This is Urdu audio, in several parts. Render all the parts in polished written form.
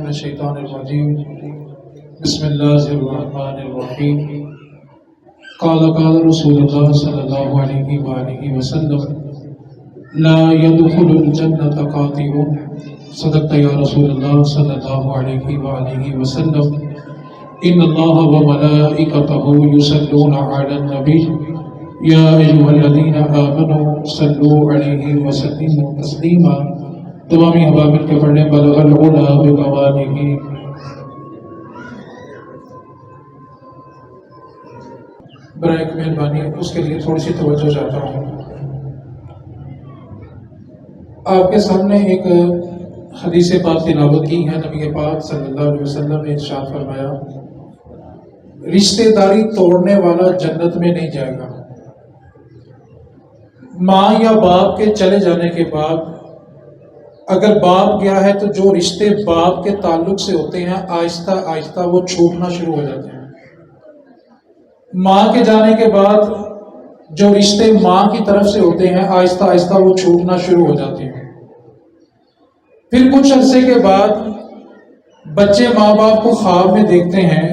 الشیطان الرجیم بسم اللہ الرحمن الرحیم قال رسول اللہ صلی اللہ علیہ وآلہ وسلم لا يدخل الجنة قاطع صدقت یا رسول اللہ صلی اللہ علیہ وآلہ وسلم ان اللہ وملائکتہ یصلون علی النبی یا ایھا الذین آمنوا صلوا علیہ وسلموا تسلیما۔ تمامی حبابل کے پڑھنے بلغ العلا بقوالہ۔ برائے مہربانی اس کے لیے تھوڑی سی توجہ چاہتا ہوں۔ آپ کے سامنے ایک حدیث پاک تلاوت کی ہے۔ نبی پاک صلی اللہ علیہ وسلم نے ارشاد فرمایا رشتہ داری توڑنے والا جنت میں نہیں جائے گا۔ ماں یا باپ کے چلے جانے کے بعد اگر باپ گیا ہے تو جو رشتے باپ کے تعلق سے ہوتے ہیں آہستہ آہستہ وہ چھوٹنا شروع ہو جاتے ہیں۔ ماں کے جانے کے بعد جو رشتے ماں کی طرف سے ہوتے ہیں آہستہ آہستہ وہ چھوٹنا شروع ہو جاتے ہیں۔ پھر کچھ عرصے کے بعد بچے ماں باپ کو خواب میں دیکھتے ہیں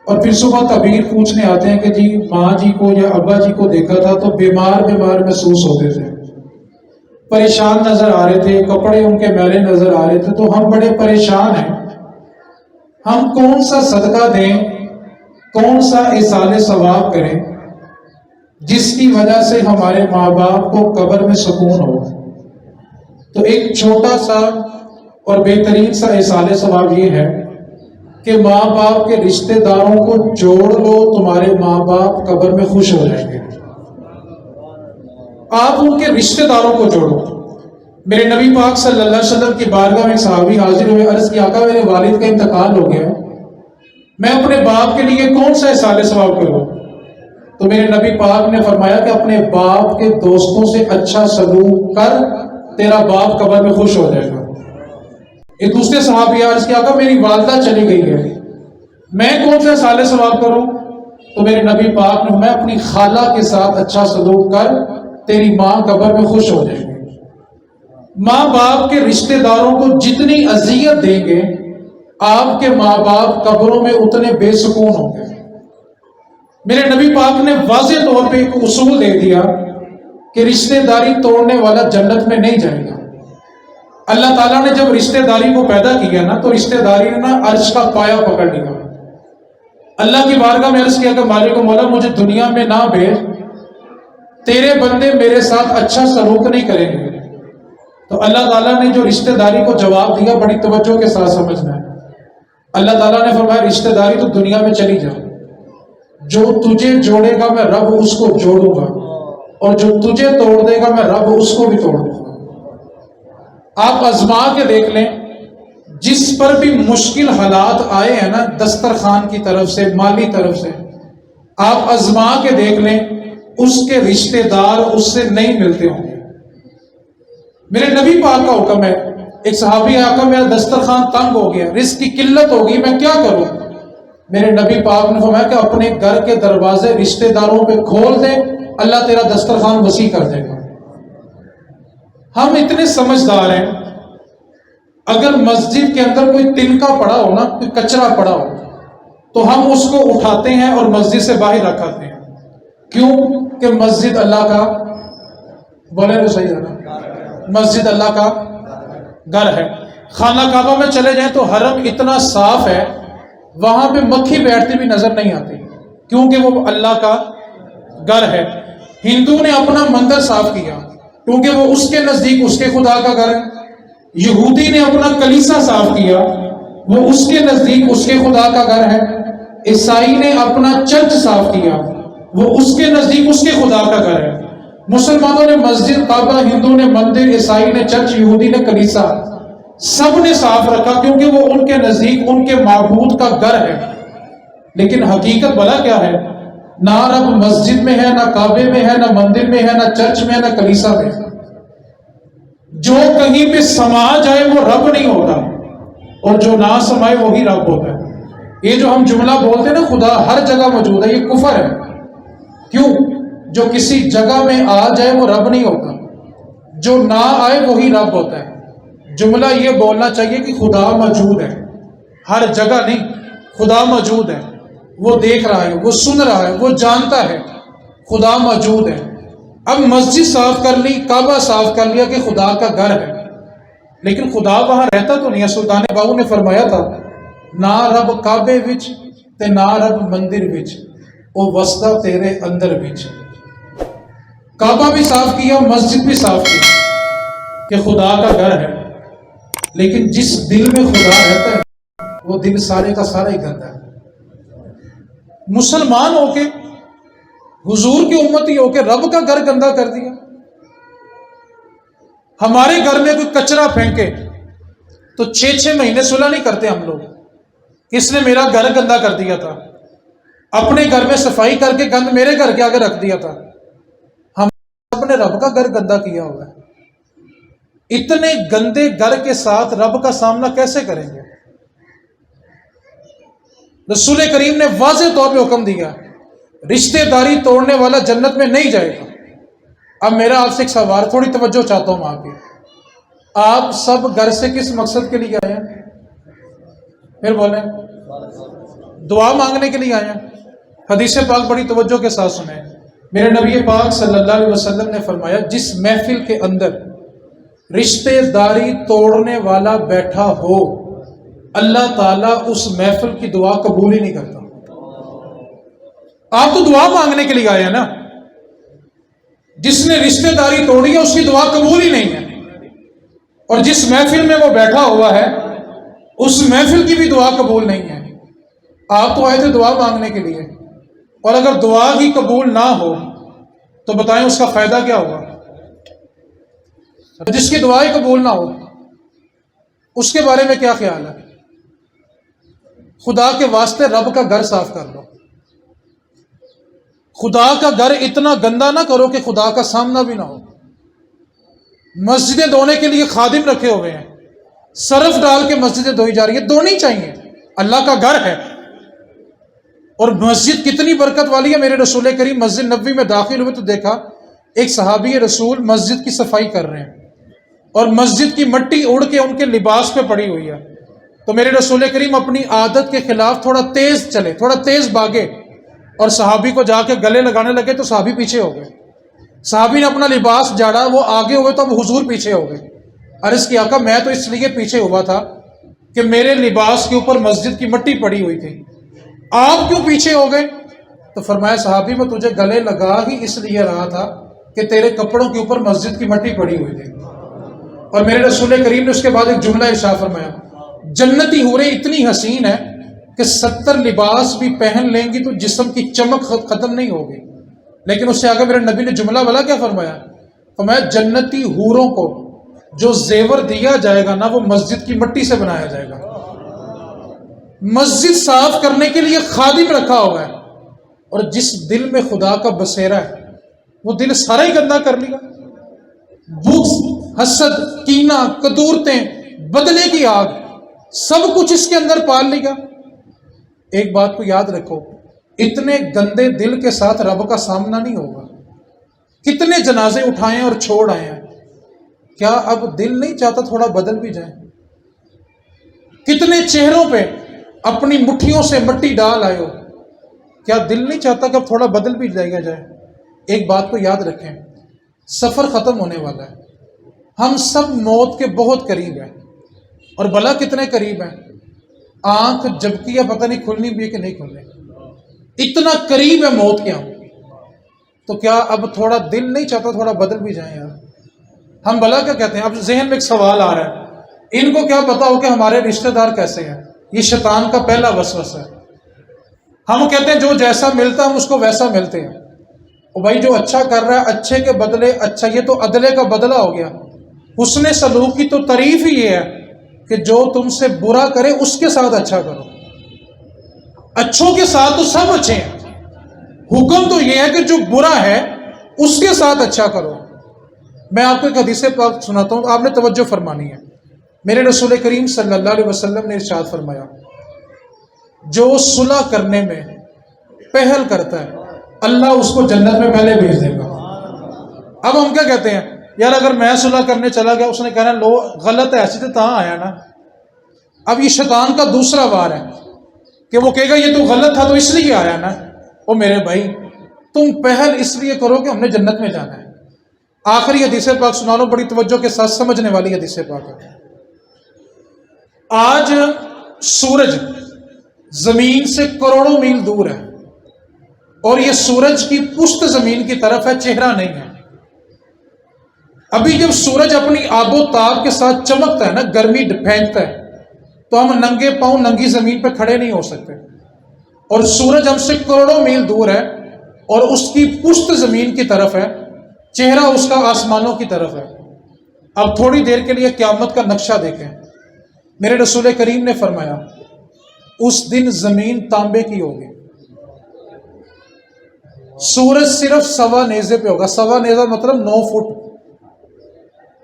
اور پھر صبح تعبیر پوچھنے آتے ہیں کہ جی ماں جی کو یا ابا جی کو دیکھا تھا تو بیمار محسوس ہوتے تھے، پریشان نظر آ رہے تھے، کپڑے ان کے میلے نظر آ رہے تھے، تو ہم بڑے پریشان ہیں، ہم کون سا صدقہ دیں، کون سا ایصال ثواب کریں جس کی وجہ سے ہمارے ماں باپ کو قبر میں سکون ہو۔ تو ایک چھوٹا سا اور بہترین سا ایصال ثواب یہ ہے کہ ماں باپ کے رشتہ داروں کو جوڑ لو، تمہارے ماں باپ قبر میں خوش ہو جائیں گے۔ آپ ان کے رشتہ داروں کو جوڑو۔ میرے نبی پاک صلی اللہ علیہ وسلم کی بارگاہ میں صحابی حاضر ہوئے، عرض کیا آقا میرے والد کا انتقال ہو گیا، میں اپنے باپ کے لیے کون سا ایصال ثواب کروں؟ تو میرے نبی پاک نے فرمایا کہ اپنے باپ کے دوستوں سے اچھا سلوک کر، تیرا باپ قبر میں خوش ہو جائے گا۔ ایک دوسرے صحابی عرض کیا آقا میری والدہ چلی گئی ہے، میں کون سا ایصال ثواب کروں؟ تو میرے نبی پاک نے فرمایا اپنی خالہ کے ساتھ اچھا سلوک کر، تیری ماں قبر میں خوش ہو جائے گی۔ ماں باپ کے رشتہ داروں کو جتنی اذیت دیں گے آپ کے ماں باپ قبروں میں اتنے بے سکون ہوں گے۔ میرے نبی پاک نے واضح طور پہ ایک اصول دے دیا کہ رشتہ داری توڑنے والا جنت میں نہیں جائے گا۔ اللہ تعالیٰ نے جب رشتہ داری کو پیدا کیا نا تو رشتہ داری نے نا عرش کا پایا پکڑ لیا۔ اللہ کی بارگاہ میں عرض کیا کہ مالک و مولا مجھے دنیا میں نہ بھیج، تیرے بندے میرے ساتھ اچھا سلوک نہیں کریں گے۔ تو اللہ تعالیٰ نے جو رشتہ داری کو جواب دیا بڑی توجہ کے ساتھ سمجھنا ہے۔ اللہ تعالیٰ نے فرمایا رشتہ داری تو دنیا میں چلی جا، جو تجھے جوڑے گا میں رب اس کو جوڑوں گا، اور جو تجھے توڑ دے گا میں رب اس کو بھی توڑ دوں گا۔ آپ آزما کے دیکھ لیں، جس پر بھی مشکل حالات آئے ہیں نا دسترخوان کی طرف سے، مالی طرف سے، آپ آزما کے دیکھ لیں اس کے رشتہ دار اس سے نہیں ملتے ہوں گے۔ میرے نبی پاک کا حکم ہے، ایک صحابی آقا میرا دسترخوان تنگ ہو گیا، رزق کی قلت ہوگی، میں کیا کروں؟ میرے نبی پاک نے فرمایا کہ اپنے گھر کے دروازے رشتہ داروں پہ کھول دے، اللہ تیرا دسترخوان وسیع کر دے گا۔ ہم اتنے سمجھدار ہیں، اگر مسجد کے اندر کوئی تنکا پڑا ہو نا، کوئی کچرا پڑا ہو تو ہم اس کو اٹھاتے ہیں اور مسجد سے باہر رکھاتے ہیں۔ کیوں کہ مسجد اللہ کا، بولے تو صحیح ہے نا، مسجد اللہ کا گھر ہے۔ خانہ کعبہ میں چلے جائیں تو حرم اتنا صاف ہے، وہاں پہ مکھی بیٹھتی بھی نظر نہیں آتی، کیونکہ وہ اللہ کا گھر ہے۔ ہندو نے اپنا مندر صاف کیا کیونکہ وہ اس کے نزدیک اس کے خدا کا گھر ہے۔ یہودی نے اپنا کلیسا صاف کیا، وہ اس کے نزدیک اس کے خدا کا گھر ہے۔ عیسائی نے اپنا چرچ صاف کیا، وہ اس کے نزدیک اس کے خدا کا گھر ہے۔ مسلمانوں نے مسجد کعبہ، ہندو نے مندر، عیسائی نے چرچ، یہودی نے کلیسا، سب نے صاف رکھا کیونکہ وہ ان کے نزدیک ان کے معبود کا گھر ہے۔ لیکن حقیقت بلا کیا ہے؟ نہ رب مسجد میں ہے، نہ کعبے میں ہے، نہ مندر میں ہے، نہ چرچ میں ہے، نہ کلیسا میں ہے۔ جو کہیں پہ سما جائے وہ رب نہیں ہوتا، اور جو نہ سمائے وہی رب ہوتا ہے۔ یہ جو ہم جملہ بولتے ہیں نا خدا ہر جگہ موجود ہے، یہ کفر ہے۔ کیوں؟ جو کسی جگہ میں آ جائے وہ رب نہیں ہوتا، جو نہ آئے وہی رب ہوتا ہے۔ جملہ یہ بولنا چاہیے کہ خدا موجود ہے، ہر جگہ نہیں، خدا موجود ہے، وہ دیکھ رہا ہے، وہ سن رہا ہے، وہ جانتا ہے، خدا موجود ہے۔ اب مسجد صاف کر لی، کعبہ صاف کر لیا کہ خدا کا گھر ہے، لیکن خدا وہاں رہتا تو نہیں ہے۔ سلطان باہو نے فرمایا تھا، نہ رب کعبے وچ تے نہ رب مندر وچ، وہ وسدا تیرے اندر وچ۔ کعبہ بھی صاف کیا، مسجد بھی صاف کی کہ خدا کا گھر ہے، لیکن جس دل میں خدا رہتا ہے وہ دل سارے کا سارا ہی گندا ہے۔ مسلمان ہو کے، حضور کی امتی ہو کے رب کا گھر گندا کر دیا۔ ہمارے گھر میں کوئی کچرا پھینکے تو 6 مہینے صلح نہیں کرتے ہم لوگ، اس نے میرا گھر گندا کر دیا تھا، اپنے گھر میں صفائی کر کے گند میرے گھر کے آگے رکھ دیا تھا۔ ہم اپنے رب کا گھر گندا کیا ہوا ہے۔ اتنے گندے گھر کے ساتھ رب کا سامنا کیسے کریں گے؟ رسول کریم نے واضح طور پہ حکم دیا، رشتہ داری توڑنے والا جنت میں نہیں جائے گا۔ اب میرا آپ سے ایک سوال، تھوڑی توجہ چاہتا ہوں آپ کی، آپ سب گھر سے کس مقصد کے لیے آئے ہیں؟ پھر بولیں، دعا مانگنے کے لیے آئے ہیں۔ حدیث پاک بڑی توجہ کے ساتھ سنیں۔ میرے نبی پاک صلی اللہ علیہ وسلم نے فرمایا، جس محفل کے اندر رشتہ داری توڑنے والا بیٹھا ہو، اللہ تعالیٰ اس محفل کی دعا قبول ہی نہیں کرتا۔ آپ تو دعا مانگنے کے لیے آئے ہیں نا، جس نے رشتہ داری توڑی ہے اس کی دعا قبول ہی نہیں ہے، اور جس محفل میں وہ بیٹھا ہوا ہے اس محفل کی بھی دعا قبول نہیں ہے۔ آپ تو آئے تھے دعا مانگنے کے لیے، اور اگر دعا ہی قبول نہ ہو تو بتائیں اس کا فائدہ کیا ہوگا؟ جس کی دعا ہی قبول نہ ہو اس کے بارے میں کیا خیال ہے؟ خدا کے واسطے رب کا گھر صاف کر لو۔ خدا کا گھر اتنا گندا نہ کرو کہ خدا کا سامنا بھی نہ ہو۔ مسجدیں دھونے کے لیے خادم رکھے ہوئے ہیں، سرف ڈال کے مسجدیں دھوئی جا رہی ہیں، دھونی چاہیے، اللہ کا گھر ہے۔ اور مسجد کتنی برکت والی ہے۔ میرے رسول کریم مسجد نبوی میں داخل ہوئے تو دیکھا ایک صحابی رسول مسجد کی صفائی کر رہے ہیں، اور مسجد کی مٹی اڑ کے ان کے لباس پہ پڑی ہوئی ہے۔ تو میرے رسول کریم اپنی عادت کے خلاف تھوڑا تیز چلے، تھوڑا تیز بھاگے، اور صحابی کو جا کے گلے لگانے لگے تو صحابی پیچھے ہو گئے۔ صحابی نے اپنا لباس جاڑا، وہ آگے ہوئے تو اب حضور پیچھے ہو گئے۔ عرض کی آقا میں تو اس لیے پیچھے ہوا تھا کہ میرے لباس کے اوپر مسجد کی مٹی پڑی ہوئی تھی، آپ کیوں پیچھے ہو گئے؟ تو فرمایا صحابی میں تجھے گلے لگا ہی اس لیے رہا تھا کہ تیرے کپڑوں کے اوپر مسجد کی مٹی پڑی ہوئی تھی۔ اور میرے رسول کریم نے اس کے بعد ایک جملہ ارشاد فرمایا، جنتی حوریں اتنی حسین ہے کہ 70 لباس بھی پہن لیں گی تو جسم کی چمک ختم نہیں ہوگی۔ لیکن اس سے آگے میرے نبی نے جملہ والا کیا فرمایا؟ فرمایا جنتی حوروں کو جو زیور دیا جائے گا نا، وہ مسجد کی مٹی سے بنایا جائے گا۔ مسجد صاف کرنے کے لیے خادم رکھا ہوا ہے، اور جس دل میں خدا کا بسیرا ہے وہ دل سارا ہی گندا کر لیا۔ بغض، حسد، کینہ، کدورتیں، بدلے کی آگ، سب کچھ اس کے اندر پال لیا۔ ایک بات کو یاد رکھو، اتنے گندے دل کے ساتھ رب کا سامنا نہیں ہوگا۔ کتنے جنازے اٹھائے اور چھوڑ آئے ہیں، کیا اب دل نہیں چاہتا تھوڑا بدل بھی جائیں؟ کتنے چہروں پہ اپنی مٹھیوں سے مٹی ڈال آئے ہو، کیا دل نہیں چاہتا کہ اب تھوڑا بدل بھی جائے؟ ایک بات کو یاد رکھیں، سفر ختم ہونے والا ہے، ہم سب موت کے بہت قریب ہیں، اور بلا کتنے قریب ہیں؟ آنکھ جھپکی ہے، پتہ نہیں کھلنی بھی ہے کہ نہیں کھلنی، اتنا قریب ہے موت کے ہم۔ تو کیا اب تھوڑا دل نہیں چاہتا تھوڑا بدل بھی جائیں یار؟ ہم بلا کیا کہتے ہیں؟ اب ذہن میں ایک سوال آ رہا ہے، ان کو کیا پتا ہو کہ ہمارے رشتہ دار کیسے ہیں؟ یہ شیطان کا پہلا وسوسہ ہے۔ ہم کہتے ہیں جو جیسا ملتا ہم اس کو ویسا ملتے ہیں۔ اور بھائی جو اچھا کر رہا ہے اچھے کے بدلے اچھا، یہ تو عدلے کا بدلہ ہو گیا۔ حسن سلوک کی تو تعریف ہی یہ ہے کہ جو تم سے برا کرے اس کے ساتھ اچھا کرو۔ اچھوں کے ساتھ تو سب اچھے ہیں، حکم تو یہ ہے کہ جو برا ہے اس کے ساتھ اچھا کرو۔ میں آپ کو ایک حدیث پاک سناتا ہوں، آپ نے توجہ فرمانی ہے۔ میرے رسول کریم صلی اللہ علیہ وسلم نے ارشاد فرمایا، جو صلح کرنے میں پہل کرتا ہے اللہ اس کو جنت میں پہلے بھیج دے گا۔ اب ہم کیا کہتے ہیں؟ یار اگر میں صلح کرنے چلا گیا، اس نے کہنا لو غلط ہے ایسی تو تاں آیا نا۔ اب یہ شیطان کا دوسرا وار ہے کہ وہ کہے گا یہ تو غلط تھا تو اس لیے آیا نا۔ او میرے بھائی، تم پہل اس لیے کرو کہ ہم نے جنت میں جانا ہے۔ آخری حدیث پاک سنا لو، بڑی توجہ کے ساتھ سمجھنے والی حدیث پاک ہے۔ آج سورج زمین سے کروڑوں میل دور ہے، اور یہ سورج کی پشت زمین کی طرف ہے، چہرہ نہیں ہے۔ ابھی جب سورج اپنی آب و تاب کے ساتھ چمکتا ہے نا، گرمی پھینکتا ہے، تو ہم ننگے پاؤں ننگی زمین پہ کھڑے نہیں ہو سکتے، اور سورج ہم سے کروڑوں میل دور ہے اور اس کی پشت زمین کی طرف ہے، چہرہ اس کا آسمانوں کی طرف ہے۔ اب تھوڑی دیر کے لیے قیامت کا نقشہ دیکھیں۔ میرے رسول کریم نے فرمایا اس دن زمین تانبے کی ہوگی، سورج صرف 1.25 نیزے پہ ہوگا۔ 1.25 نیزہ مطلب 9 فٹ،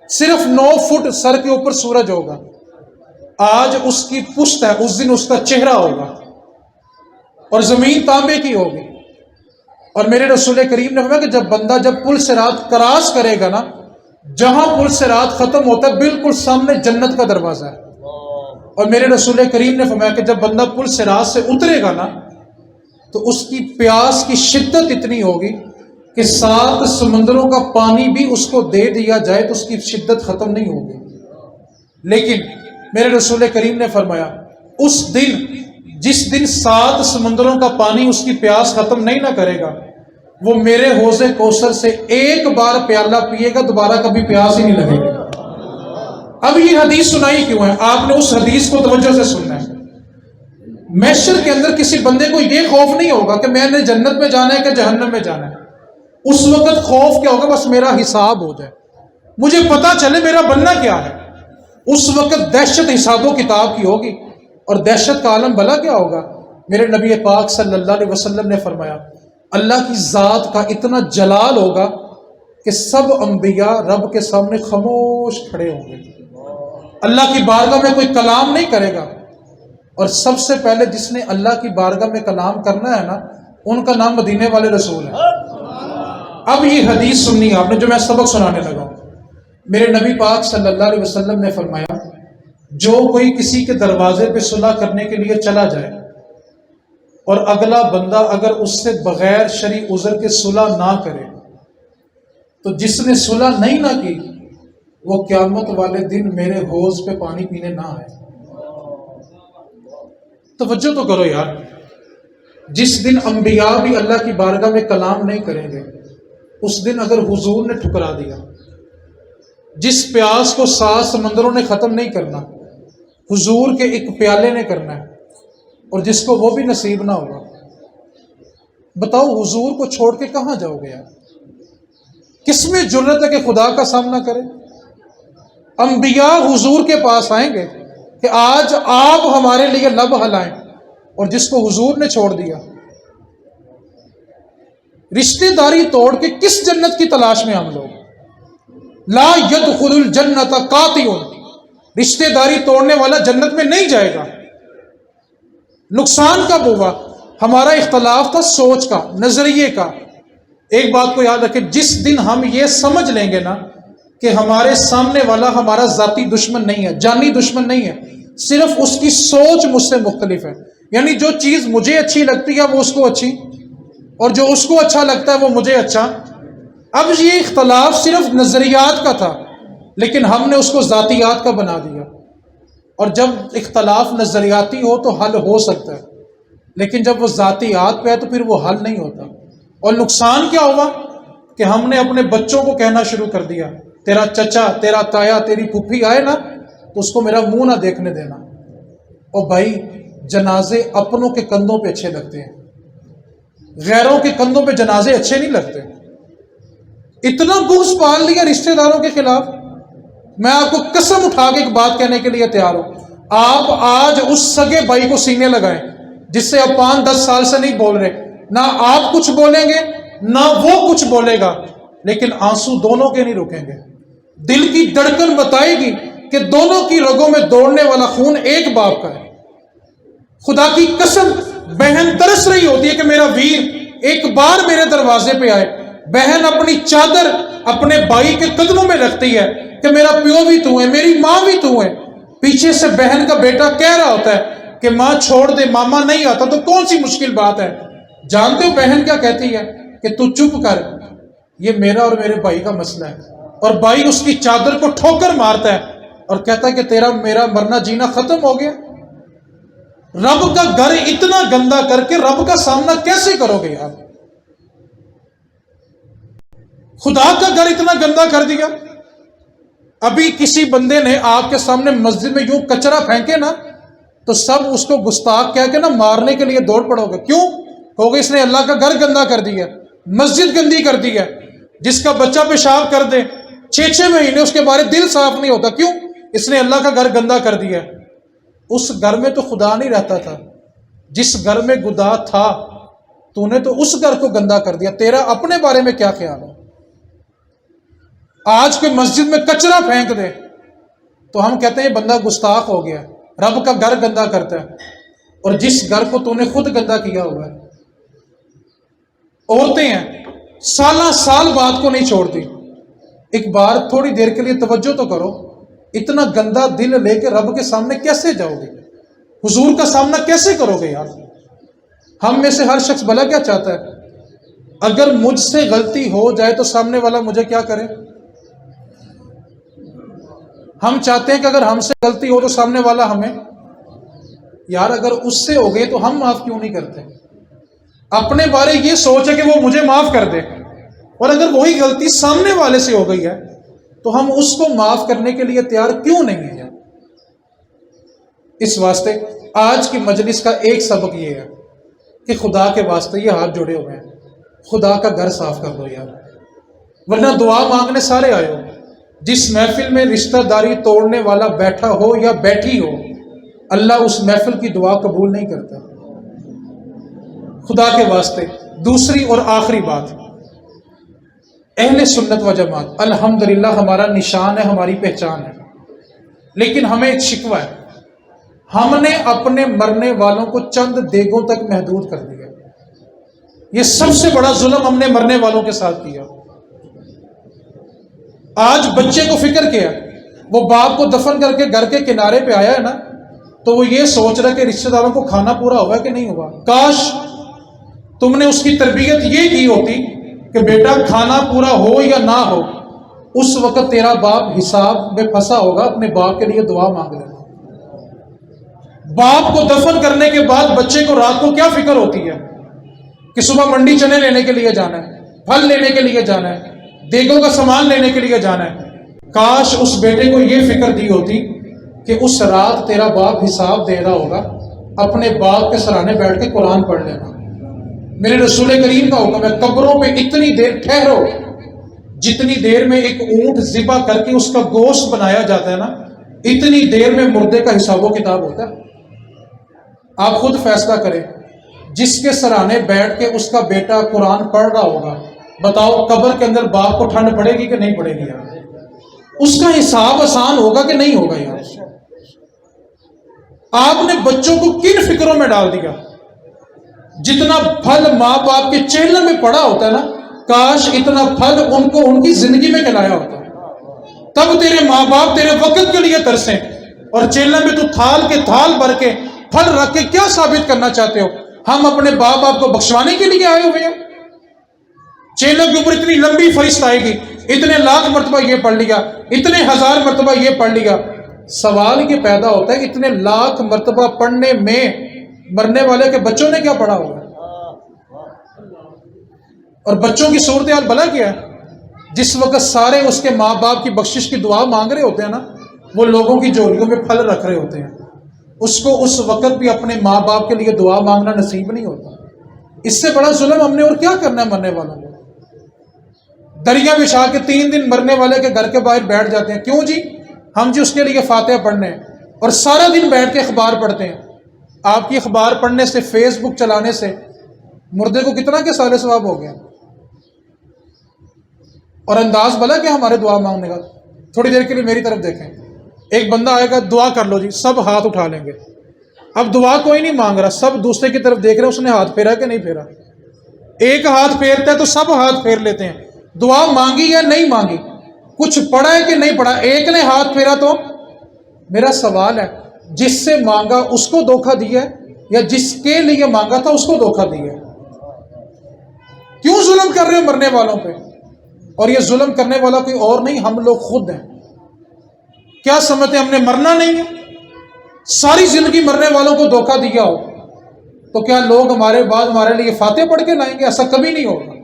صرف 9 فٹ سر کے اوپر سورج ہوگا۔ آج اس کی پشت ہے، اس دن اس کا چہرہ ہوگا، اور زمین تانبے کی ہوگی۔ اور میرے رسول کریم نے فرمایا کہ جب بندہ جب پل صراط کراس کرے گا نا، جہاں پل صراط ختم ہوتا ہے بالکل سامنے جنت کا دروازہ ہے۔ اور میرے رسول کریم نے فرمایا کہ جب بندہ پل صراط سے اترے گا نا، تو اس کی پیاس کی شدت اتنی ہوگی کہ 7 سمندروں کا پانی بھی اس کو دے دیا جائے تو اس کی شدت ختم نہیں ہوگی۔ لیکن میرے رسول کریم نے فرمایا اس دن، جس دن 7 سمندروں کا پانی اس کی پیاس ختم نہیں نہ کرے گا، وہ میرے حوض کوثر سے ایک بار پیالہ پیے گا، دوبارہ کبھی پیاس ہی نہیں لگے گی۔ اب یہ حدیث سنائی کیوں ہے؟ آپ نے اس حدیث کو توجہ سے سننا ہے۔ محشر کے اندر کسی بندے کو یہ خوف نہیں ہوگا کہ میں نے جنت میں جانا ہے کہ جہنم میں جانا ہے۔ اس وقت خوف کیا ہوگا؟ بس میرا حساب ہو جائے، مجھے پتا چلے میرا بننا کیا ہے۔ اس وقت دہشت حساب و کتاب کی ہوگی، اور دہشت کا عالم بھلا کیا ہوگا؟ میرے نبی پاک صلی اللہ علیہ وسلم نے فرمایا اللہ کی ذات کا اتنا جلال ہوگا کہ سب انبیاء رب کے سامنے خاموش کھڑے ہوں گے، اللہ کی بارگاہ میں کوئی کلام نہیں کرے گا۔ اور سب سے پہلے جس نے اللہ کی بارگاہ میں کلام کرنا ہے نا، ان کا نام مدینے والے رسول ہے۔ اب یہ حدیث سننی آپ نے جو میں سبق سنانے لگا ہوں۔ میرے نبی پاک صلی اللہ علیہ وسلم نے فرمایا جو کوئی کسی کے دروازے پہ صلح کرنے کے لیے چلا جائے، اور اگلا بندہ اگر اس سے بغیر شرعی عذر کے صلح نہ کرے، تو جس نے صلح نہیں نہ کی وہ قیامت والے دن میرے حوض پہ پانی پینے نہ آئے۔ توجہ تو کرو یار، جس دن انبیاء بھی اللہ کی بارگاہ میں کلام نہیں کریں گے، اس دن اگر حضور نے ٹھکرا دیا، جس پیاس کو 7 سمندروں نے ختم نہیں کرنا، حضور کے ایک پیالے نے کرنا ہے، اور جس کو وہ بھی نصیب نہ ہوگا، بتاؤ حضور کو چھوڑ کے کہاں جاؤ گے یار؟ کس میں جرت ہے کہ خدا کا سامنا کرے؟ انبیاء حضور کے پاس آئیں گے کہ آج آپ ہمارے لیے لب ہلائیں، اور جس کو حضور نے چھوڑ دیا، رشتہ داری توڑ کے کس جنت کی تلاش میں ہم لوگ؟ لا يدخل الجنت قاطع، رشتہ داری توڑنے والا جنت میں نہیں جائے گا۔ نقصان کب ہوا؟ ہمارا اختلاف تھا سوچ کا، نظریے کا۔ ایک بات کو یاد رکھیں، جس دن ہم یہ سمجھ لیں گے نا کہ ہمارے سامنے والا ہمارا ذاتی دشمن نہیں ہے، جانی دشمن نہیں ہے، صرف اس کی سوچ مجھ سے مختلف ہے، یعنی جو چیز مجھے اچھی لگتی ہے وہ اس کو اچھی، اور جو اس کو اچھا لگتا ہے وہ مجھے اچھا۔ اب یہ اختلاف صرف نظریات کا تھا، لیکن ہم نے اس کو ذاتیات کا بنا دیا۔ اور جب اختلاف نظریاتی ہو تو حل ہو سکتا ہے، لیکن جب وہ ذاتیات پہ ہے تو پھر وہ حل نہیں ہوتا۔ اور نقصان کیا ہوا کہ ہم نے اپنے بچوں کو کہنا شروع کر دیا تیرا چچا، تیرا تایا، تیری پھوپھی آئے نا تو اس کو میرا منہ نہ دیکھنے دینا۔ اور بھائی جنازے اپنوں کے کندھوں پہ اچھے لگتے ہیں، غیروں کے کندھوں پہ جنازے اچھے نہیں لگتے۔ اتنا بغض پال لیا رشتہ داروں کے خلاف۔ میں آپ کو قسم اٹھا کے ایک بات کہنے کے لیے تیار ہوں، آپ آج اس سگے بھائی کو سینے لگائیں جس سے آپ 5-10 سال سے نہیں بول رہے، نہ آپ کچھ بولیں گے نہ وہ کچھ بولے گا، لیکن آنسو دونوں کے نہیں رکیں گے۔ دل کی دھڑکن بتائے گی کہ دونوں کی رگوں میں دوڑنے والا خون ایک باپ کا ہے۔ خدا کی قسم بہن ترس رہی ہوتی ہے کہ میرا ویر ایک بار میرے دروازے پہ آئے، بہن اپنی چادر اپنے بھائی کے قدموں میں رکھتی ہے کہ میرا پیو بھی تو ہے، میری ماں بھی تو ہے، پیچھے سے بہن کا بیٹا کہہ رہا ہوتا ہے کہ ماں چھوڑ دے، ماما نہیں آتا، تو کون سی مشکل بات ہے؟ جانتے ہو بہن کیا کہتی ہے کہ تو چپ کر، یہ میرا اور میرے بھائی کا مسئلہ ہے، اور بھائی اس کی چادر کو ٹھوکر مارتا ہے اور کہتا ہے کہ تیرا میرا مرنا جینا ختم ہو گیا۔ رب کا گھر اتنا گندا کر کے رب کا سامنا کیسے کرو گے یار؟ خدا کا گھر اتنا گندا کر دیا۔ ابھی کسی بندے نے آپ کے سامنے مسجد میں یوں کچرا پھینکے نا تو سب اس کو گستاخ کہہ کے نا مارنے کے لیے دوڑ پڑو گے۔ کیوں؟ کہوگے اس نے اللہ کا گھر گندا کر دیا، مسجد گندی کر دی ہے۔ جس کا بچہ پیشاب کر دے 6 مہینے اس کے بارے دل صاف نہیں ہوتا، کیوں؟ اس نے اللہ کا گھر گندا کر دیا۔ اس گھر میں تو خدا نہیں رہتا تھا، جس گھر میں خدا تھا تو نے تو اس گھر کو گندا کر دیا۔ تیرا اپنے بارے میں کیا خیال ہے؟ آج کوئی مسجد میں کچرا پھینک دے تو ہم کہتے ہیں یہ بندہ گستاخ ہو گیا، رب کا گھر گندا کرتا ہے، اور جس گھر کو تو نے خود گندا کیا ہوا ہے۔ عورتیں ہیں سالہ سال بات کو نہیں چھوڑتی، ایک بار تھوڑی دیر کے لیے توجہ تو کرو، اتنا گندا دل لے کے رب کے سامنے کیسے جاؤ گے؟ حضور کا سامنا کیسے کرو گے یار؟ ہم میں سے ہر شخص بھلا کیا چاہتا ہے؟ اگر مجھ سے غلطی ہو جائے تو سامنے والا مجھے کیا کرے؟ ہم چاہتے ہیں کہ اگر ہم سے غلطی ہو تو سامنے والا ہمیں، یار اگر اس سے ہو گئی تو ہم معاف کیوں نہیں کرتے؟ اپنے بارے یہ سوچ ہے کہ وہ مجھے معاف کر دے، اور اگر وہی غلطی سامنے والے سے ہو گئی ہے تو ہم اس کو معاف کرنے کے لیے تیار کیوں نہیں ہیں؟ اس واسطے آج کی مجلس کا ایک سبق یہ ہے کہ خدا کے واسطے یہ ہاتھ جوڑے ہوئے ہیں، خدا کا گھر صاف کر دو یار، ورنہ دعا مانگنے سارے آئے ہو۔ جس محفل میں رشتہ داری توڑنے والا بیٹھا ہو یا بیٹھی ہو، اللہ اس محفل کی دعا قبول نہیں کرتا۔ خدا کے واسطے دوسری اور آخری بات، اہل سنت و جماعت الحمدللہ ہمارا نشان ہے، ہماری پہچان ہے، لیکن ہمیں ایک شکوہ ہے، ہم نے اپنے مرنے والوں کو چند دیگوں تک محدود کر دیا۔ یہ سب سے بڑا ظلم ہم نے مرنے والوں کے ساتھ کیا۔ آج بچے کو فکر کیا، وہ باپ کو دفن کر کے گھر کے کنارے پہ آیا ہے نا تو وہ یہ سوچ رہا کہ رشتہ داروں کو کھانا پورا ہوا کہ نہیں ہوا۔ کاش تم نے اس کی تربیت یہ کی ہوتی کہ بیٹا کھانا پورا ہو یا نہ ہو، اس وقت تیرا باپ حساب میں پھنسا ہوگا، اپنے باپ کے لیے دعا مانگ لینا۔ باپ کو دفن کرنے کے بعد بچے کو رات کو کیا فکر ہوتی ہے کہ صبح منڈی چنے لینے کے لیے جانا ہے، پھل لینے کے لیے جانا ہے، دیگوں کا سامان لینے کے لیے جانا ہے۔ کاش اس بیٹے کو یہ فکر دی ہوتی کہ اس رات تیرا باپ حساب دے رہا ہوگا، اپنے باپ کے سرانے بیٹھ کے قرآن پڑھ لینا۔ میرے رسول کریم کا حکم ہے قبروں میں اتنی دیر ٹھہرو جتنی دیر میں ایک اونٹ ذبح کر کے اس کا گوشت بنایا جاتا ہے نا، اتنی دیر میں مردے کا حساب و کتاب ہوتا ہے۔ آپ خود فیصلہ کریں، جس کے سرانے بیٹھ کے اس کا بیٹا قرآن پڑھ رہا ہوگا، بتاؤ قبر کے اندر باپ کو ٹھنڈ پڑے گی کہ نہیں پڑے گی یار؟ اس کا حساب آسان ہوگا کہ نہیں ہوگا یار؟ آپ نے بچوں کو کن فکروں میں ڈال دیا؟ جتنا پھل ماں باپ کے چیلے میں پڑا ہوتا ہے نا، کاش اتنا پھل ان کو ان کی زندگی میں کھلایا ہوتا، تب تیرے ماں باپ تیرے وقت کے لیے ترسیں۔ اور چیلے میں تو تھال کے تھال بھر کے پھل رکھ کے کیا ثابت کرنا چاہتے ہو؟ ہم اپنے باپ باپ کو بخشوانے کے لیے آئے ہوئے ہیں؟ چیلوں کے اوپر اتنی لمبی فہرست آئے گی، اتنے لاکھ مرتبہ یہ پڑھ لیا، اتنے ہزار مرتبہ یہ پڑھ لیا۔ سوال یہ پیدا ہوتا ہے اتنے لاکھ مرتبہ پڑھنے میں مرنے والے کے بچوں نے کیا پڑھا ہوگا؟ اور بچوں کی صورتحال بھلا کیا ہے؟ جس وقت سارے اس کے ماں باپ کی بخشش کی دعا مانگ رہے ہوتے ہیں نا، وہ لوگوں کی جھولیوں میں پھل رکھ رہے ہوتے ہیں، اس کو اس وقت بھی اپنے ماں باپ کے لیے دعا مانگنا نصیب نہیں ہوتا۔ اس سے بڑا ظلم ہم نے اور کیا کرنا ہے مرنے والوں کو؟ دریا بچھا کے 3 دن مرنے والے کے گھر کے باہر بیٹھ جاتے ہیں، کیوں جی؟ ہم جی اس کے لیے فاتحہ پڑھنے ہیں، اور سارا دن بیٹھ کے اخبار پڑھتے ہیں۔ آپ کی اخبار پڑھنے سے، فیس بک چلانے سے مردے کو کتنا کے سال ثواب ہو گیا؟ اور انداز بھلا کہ ہمارے دعا مانگنے کا۔ تھوڑی دیر کے لیے میری طرف دیکھیں، ایک بندہ آئے گا دعا کر لو جی، سب ہاتھ اٹھا لیں گے۔ اب دعا کوئی نہیں مانگ رہا، سب دوسرے کی طرف دیکھ رہے ہیں، اس نے ہاتھ پھیرا کہ نہیں پھیرا؟ ایک ہاتھ پھیرتا ہے تو سب ہاتھ پھیر لیتے ہیں، دعا مانگی یا نہیں مانگی، کچھ پڑھا ہے کہ نہیں پڑھا، ایک نے ہاتھ پھیرا تو میرا سوال ہے جس سے مانگا اس کو دھوکہ دیا ہے یا جس کے لیے مانگا تھا اس کو دھوکہ دیا ہے؟ کیوں ظلم کر رہے ہو مرنے والوں پہ؟ اور یہ ظلم کرنے والا کوئی اور نہیں، ہم لوگ خود ہیں۔ کیا سمجھتے ہیں ہم نے مرنا نہیں ہے؟ ساری زندگی مرنے والوں کو دھوکہ دیا ہو تو کیا لوگ ہمارے بعد ہمارے لیے فاتح پڑھ کے لائیں گے؟ ایسا کبھی نہیں ہوگا۔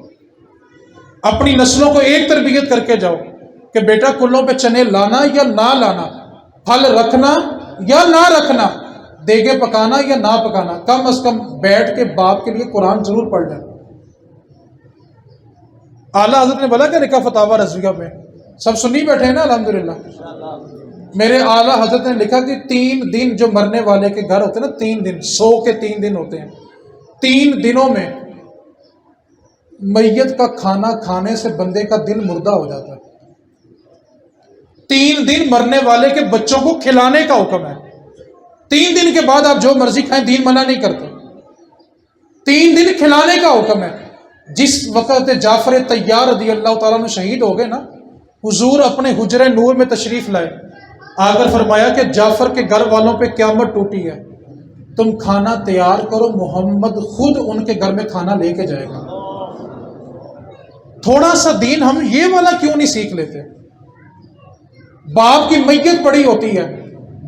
اپنی نسلوں کو ایک تربیت کر کے جاؤ کہ بیٹا کلوں پہ چنے لانا یا نہ لانا، پھل رکھنا یا نہ رکھنا، دیگیں پکانا یا نہ پکانا، کم از کم بیٹھ کے باپ کے لیے قرآن ضرور پڑھ لیں۔ اعلیٰ حضرت نے بولا کہ نکاح فتاوی رضویہ میں سب سنی بیٹھے ہیں نا الحمدللہ۔ میرے اعلیٰ حضرت نے لکھا کہ 3 دن جو مرنے والے کے گھر ہوتے ہیں نا، 3 دن، 100 کے 3 دن ہوتے ہیں، 3 دنوں میں میت کا کھانا کھانے سے بندے کا دل مردہ ہو جاتا ہے۔ 3 دن مرنے والے کے بچوں کو کھلانے کا حکم ہے۔ 3 دن کے بعد آپ جو مرضی کھائیں، دین منع نہیں کرتے۔ 3 دن کھلانے کا حکم ہے۔ جس وقت جعفر طیار رضی اللہ تعالیٰ عنہ شہید ہو گئے نا، حضور اپنے حجرہ نور میں تشریف لائے، آ کر فرمایا کہ جعفر کے گھر والوں پہ قیامت ٹوٹی ہے، تم کھانا تیار کرو، محمد خود ان کے گھر میں کھانا لے کے جائے گا۔ تھوڑا سا دین ہم یہ والا کیوں نہیں سیکھ لیتے؟ باپ کی میت پڑی ہوتی ہے،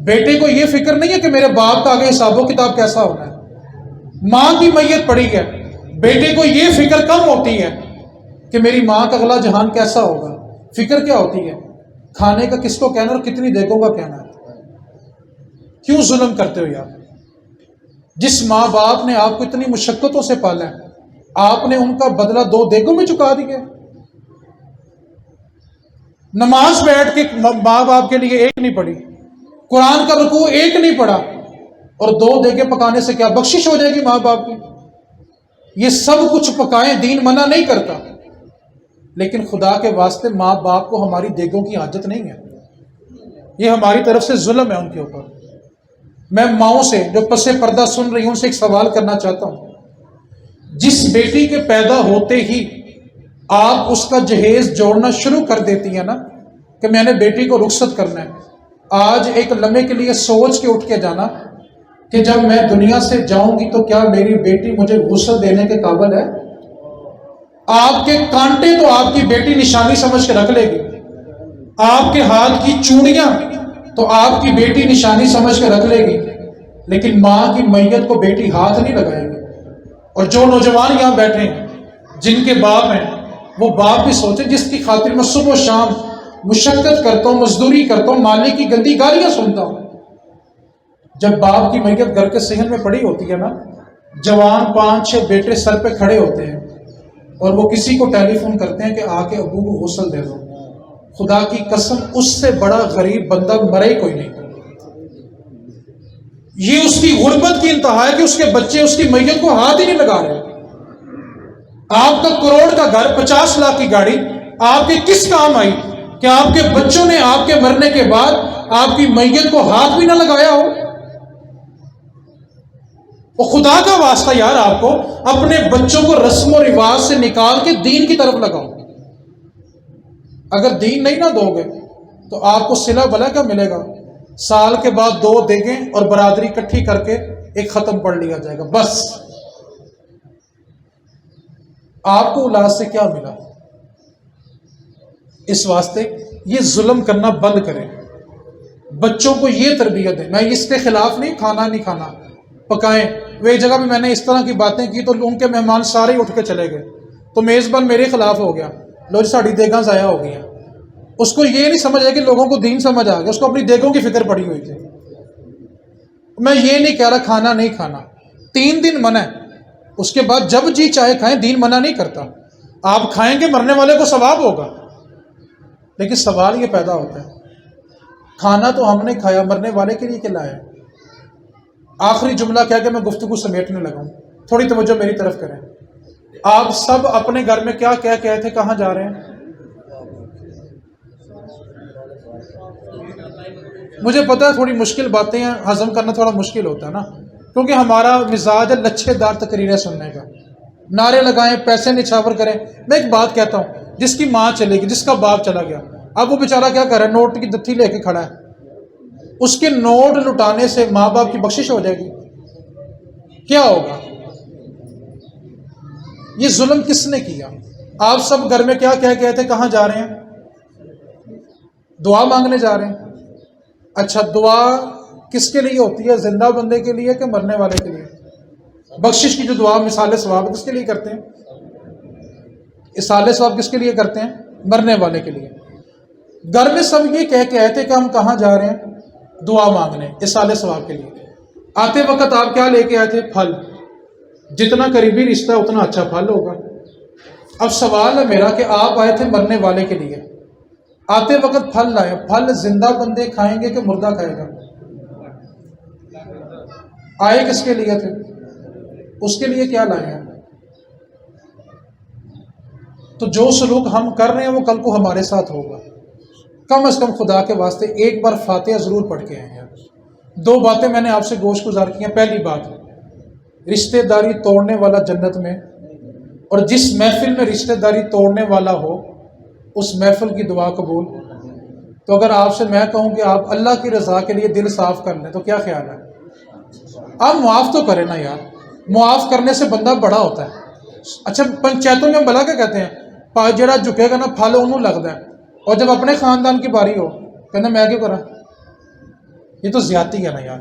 بیٹے کو یہ فکر نہیں ہے کہ میرے باپ کا آگے حساب و کتاب کیسا ہونا ہے۔ ماں کی میت پڑی ہے، بیٹے کو یہ فکر کم ہوتی ہے کہ میری ماں کا اگلا جہان کیسا ہوگا۔ فکر کیا ہوتی ہے؟ کھانے کا کس کو کہنا اور کتنی دیگوں کا کہنا ہے۔ کیوں ظلم کرتے ہو یار؟ جس ماں باپ نے آپ کو اتنی مشقتوں سے پالا ہے، آپ نے ان کا بدلہ 2 دیگوں میں چکا دیا۔ نماز بیٹھ کے ماں باپ کے لیے ایک نہیں پڑھی، قرآن کا رکوع ایک نہیں پڑھا، اور 2 دیگیں پکانے سے کیا بخشش ہو جائے گی ماں باپ کی؟ یہ سب کچھ پکائیں، دین منع نہیں کرتا، لیکن خدا کے واسطے ماں باپ کو ہماری دیگوں کی حاجت نہیں ہے۔ یہ ہماری طرف سے ظلم ہے ان کے اوپر۔ میں ماؤں سے جو پس پردہ سن رہی ہوں ان سے ایک سوال کرنا چاہتا ہوں۔ جس بیٹی کے پیدا ہوتے ہی آپ اس کا جہیز جوڑنا شروع کر دیتی ہیں نا کہ میں نے بیٹی کو رخصت کرنا ہے، آج ایک لمحے کے لیے سوچ کے اٹھ کے جانا کہ جب میں دنیا سے جاؤں گی تو کیا میری بیٹی مجھے غسل دینے کے قابل ہے؟ آپ کے کانٹے تو آپ کی بیٹی نشانی سمجھ کے رکھ لے گی، آپ کے ہاتھ کی چوڑیاں تو آپ کی بیٹی نشانی سمجھ کے رکھ لے گی، لیکن ماں کی میت کو بیٹی ہاتھ نہیں لگائے گی۔ اور جو نوجوان یہاں بیٹھے ہیں جن کے باپ ہیں، وہ باپ بھی سوچیں جس کی خاطر میں صبح و شام مشقت کرتا ہوں، مزدوری کرتا ہوں، مالک کی گندی گالیاں سنتا ہوں۔ جب باپ کی میت گھر کے صحن میں پڑی ہوتی ہے نا، جوان 5-6 بیٹے سر پہ کھڑے ہوتے ہیں اور وہ کسی کو ٹیلی فون کرتے ہیں کہ آ کے ابو کو غسل دے دو۔ خدا کی قسم اس سے بڑا غریب بندہ مرے کوئی نہیں۔ یہ اس کی غربت کی انتہا ہے کہ اس کے بچے اس کی میت کو ہاتھ ہی نہیں لگا رہے۔ آپ کا کروڑ کا گھر، 50 لاکھ کی گاڑی آپ کے کس کام آئی کہ آپ کے بچوں نے آپ کے مرنے کے بعد آپ کی میت کو ہاتھ بھی نہ لگایا ہو؟ وہ خدا کا واسطہ یار، آپ کو اپنے بچوں کو رسم و رواج سے نکال کے دین کی طرف لگاؤ۔ اگر دین نہیں نہ دو گے تو آپ کو صلہ بلا کیا ملے گا؟ سال کے بعد 2 دیگیں اور برادری اکٹھی کر کے ایک ختم پڑھ لیا جائے گا، بس۔ آپ کو اولاد سے کیا ملا؟ اس واسطے یہ ظلم کرنا بند کریں، بچوں کو یہ تربیت دیں۔ میں اس کے خلاف نہیں، کھانا نہیں کھانا، پکائیں۔ وہ ایک جگہ پہ میں نے اس طرح کی باتیں کی تو ان کے مہمان سارے اٹھ کے چلے گئے، تو میزبان میرے خلاف ہو گیا، لو جی ساڑی دیگاں ضائع ہو گئی ہیں۔ اس کو یہ نہیں سمجھ آیا کہ لوگوں کو دین سمجھ آ گیا، اس کو اپنی دیگوں کی فکر پڑی ہوئی تھی۔ میں یہ نہیں کہہ رہا کھانا نہیں کھانا، 3 دن منع ہے، اس کے بعد جب جی چاہے کھائیں، دین منع نہیں کرتا۔ آپ کھائیں گے مرنے والے کو ثواب ہوگا، لیکن سوال یہ پیدا ہوتا ہے کھانا تو ہم نے کھایا، مرنے والے کے لیے کھلایا۔ آخری جملہ کہہ کے میں گفتگو سمیٹنے لگا ہوں، تھوڑی توجہ میری طرف کریں۔ آپ سب اپنے گھر میں کیا کہہ کے آئے تھے؟ کہاں جا رہے ہیں؟ مجھے پتا ہے تھوڑی مشکل باتیں ہیں، ہضم کرنا تھوڑا مشکل ہوتا ہے نا، کیونکہ ہمارا مزاج ہے لچھے دار تقریریں سننے کا، نعرے لگائیں، پیسے نچھاور کریں۔ میں ایک بات کہتا ہوں، جس کی ماں چلے گی، جس کا باپ چلا گیا، اب وہ بیچارہ کیا کر رہا ہے؟ نوٹ کی دتھی لے کے کھڑا ہے، اس کے نوٹ لٹانے سے ماں باپ کی بخشش ہو جائے گی؟ کیا ہوگا؟ یہ ظلم کس نے کیا؟ آپ سب گھر میں کیا کہہ گئے تھے؟ کہاں جا رہے ہیں؟ دعا مانگنے جا رہے ہیں۔ اچھا، دعا کس کے لیے ہوتی ہے؟ زندہ بندے کے لیے کہ مرنے والے کے لیے؟ بخشش کی جو دعا مثال ثواب کس کے لیے کرتے ہیں؟ اصال ثواب کس کے لیے کرتے ہیں؟ مرنے والے کے لیے۔ گھر میں سب یہ کہہ کے آئے تھے کہ ہم کہاں جا رہے ہیں؟ دعا مانگنے، اصال ثواب کے لیے۔ آتے وقت آپ کیا لے کے آئے تھے؟ پھل۔ جتنا قریبی رشتہ اتنا اچھا پھل ہوگا۔ اب سوال ہے میرا کہ آپ آئے تھے مرنے والے کے لیے، آتے وقت پھل لائے، پھل زندہ بندے کھائیں گے کہ مردہ کھائے گا؟ آئے کس کے لیے تھے؟ اس کے لیے کیا لائے ہیں؟ تو جو سلوک ہم کر رہے ہیں وہ کل کو ہمارے ساتھ ہوگا۔ کم از کم خدا کے واسطے ایک بار فاتحہ ضرور پڑھ کے آئیں ہیں۔ دو باتیں میں نے آپ سے گوش گزار کی ہیں۔ پہلی بات، رشتہ داری توڑنے والا جنت میں، اور جس محفل میں رشتہ داری توڑنے والا ہو اس محفل کی دعا قبول۔ تو اگر آپ سے میں کہوں کہ آپ اللہ کی رضا کے لیے دل صاف کر لیں تو کیا خیال ہے؟ آپ معاف تو کریں نا یار، معاف کرنے سے بندہ بڑا ہوتا ہے۔ اچھا، پنچایتوں میں بلا کے کہتے ہیں پا جڑا جھکے گا نا پھل انہوں لگتا ہے، اور جب اپنے خاندان کی باری ہو کہنا میں کیوں کرا؟ یہ تو زیادتی ہے نا یار۔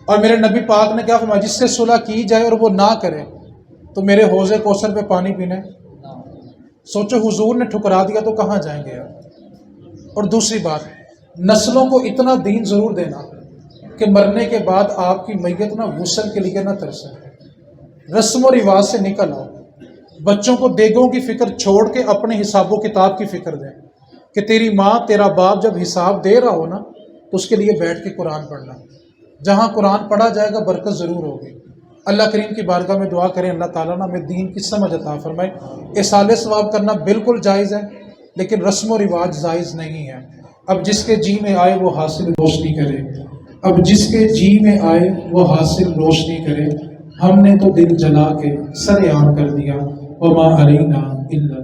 اور میرے نبی پاک نے کیا فرمایا؟ جس سے صلح کی جائے اور وہ نہ کرے تو میرے حوض کوثر پہ پانی پینے۔ سوچو حضور نے ٹھکرا دیا تو کہاں جائیں گے یار۔ اور دوسری بات، نسلوں کو اتنا دین ضرور دینا کہ مرنے کے بعد آپ کی میت نہ غسل کے لیے نہ ترسے۔ رسم و رواج سے نکل آؤ، بچوں کو دیگوں کی فکر چھوڑ کے اپنے حساب و کتاب کی فکر دیں کہ تیری ماں تیرا باپ جب حساب دے رہا ہو نا تو اس کے لیے بیٹھ کے قرآن پڑھنا۔ جہاں قرآن پڑھا جائے گا برکت ضرور ہوگی۔ اللہ کریم کی بارگاہ میں دعا کریں اللہ تعالیٰ نے ہمیں دین کی سمجھ عطا فرمائے۔ اصال ثواب کرنا بالکل جائز ہے، لیکن رسم و رواج جائز نہیں ہے۔ اب جس کے جی میں آئے وہ حاصل روشنی کرے، اب جس کے جی میں آئے وہ حاصل روشنی کرے۔ ہم نے تو دل جلا کے سر عام کر دیا، وما علینا الا